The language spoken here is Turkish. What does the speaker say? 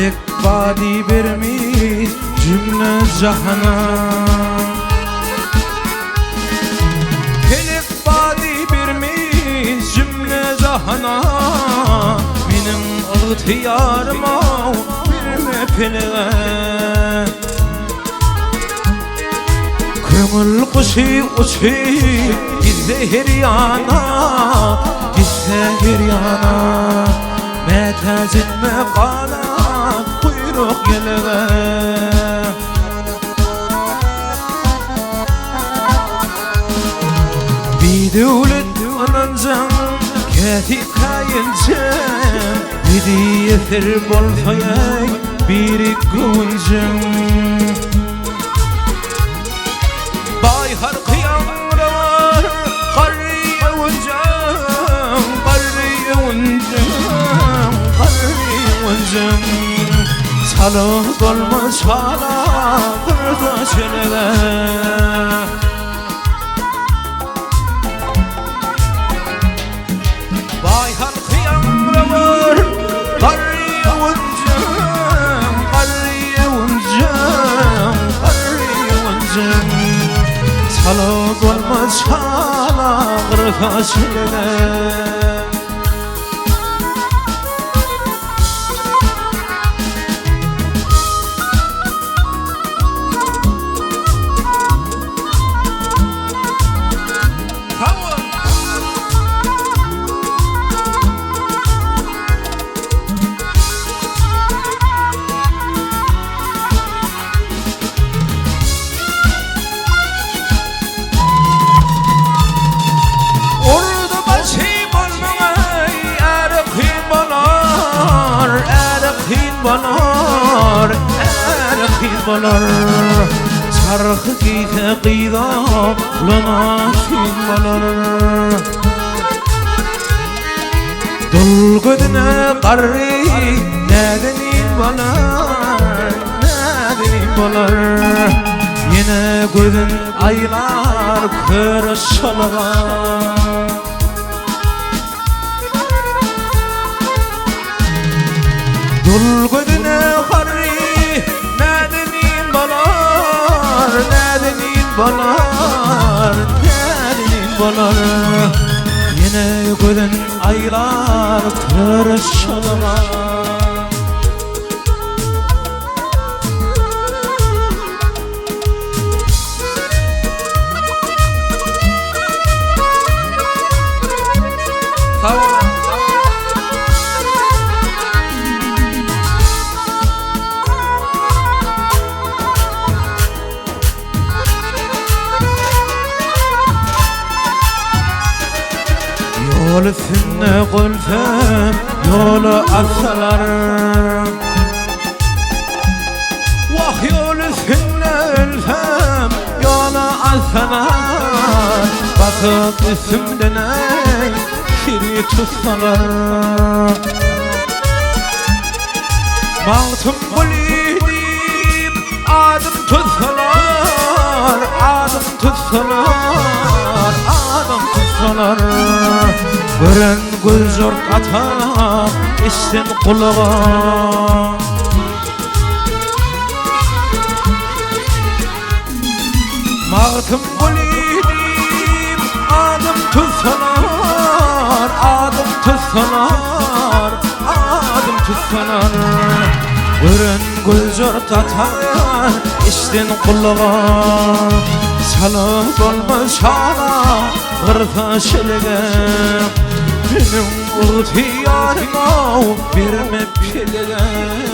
felek vadi vermiş cümle cahana. Felek vadi vermiş cümle cahana, benim ihtiyarıma verme feleğe. Köngül kuşu uçup gitse her yana, gitse her yana. Metezitme kanat kuyruk yeleğe. Bir devlet anancan ketip kayıncam, bir yeter bolfayay bir kıvıncam. Bayhar kıyamlar qarriye uncam, qarriye uncam, qarriye uncam. Salık dolma çala kırda çeleğe. Bayhar kıyamlar qarriye uncam, qarriye uncam, qarriye uncam. Salık dolma çala kırda çeleğe. Balar, erkil balar, çarkı giyte qıyda ulana fil balar. Dul gödüne qarri nedenin balar, nedenin balar. Yine gödün aylar kör şalgan. Dul gödüne qarri nedenin balar, nedenin balar, nedenin balar. Yine gödün aylar kör şalgan. Yol üstünde gülfem, yolu atsalar. Vah yol üstünde ülfem, yolu atsalar. Batıp üstümden ey kiri tutsalar. Mağtım bulidip adım tutsalar, adım tutsalar, adım tutsalar. Gören göz ort ata eşten kulağa. Mağtım bulidip adım tutsalar, adım tutsalar, adım tutsalar. Gören göz ort ata eşten kulağa. Salık olmaz çala kırda çeleğe. Benim ihtiyarıma verme feleğe.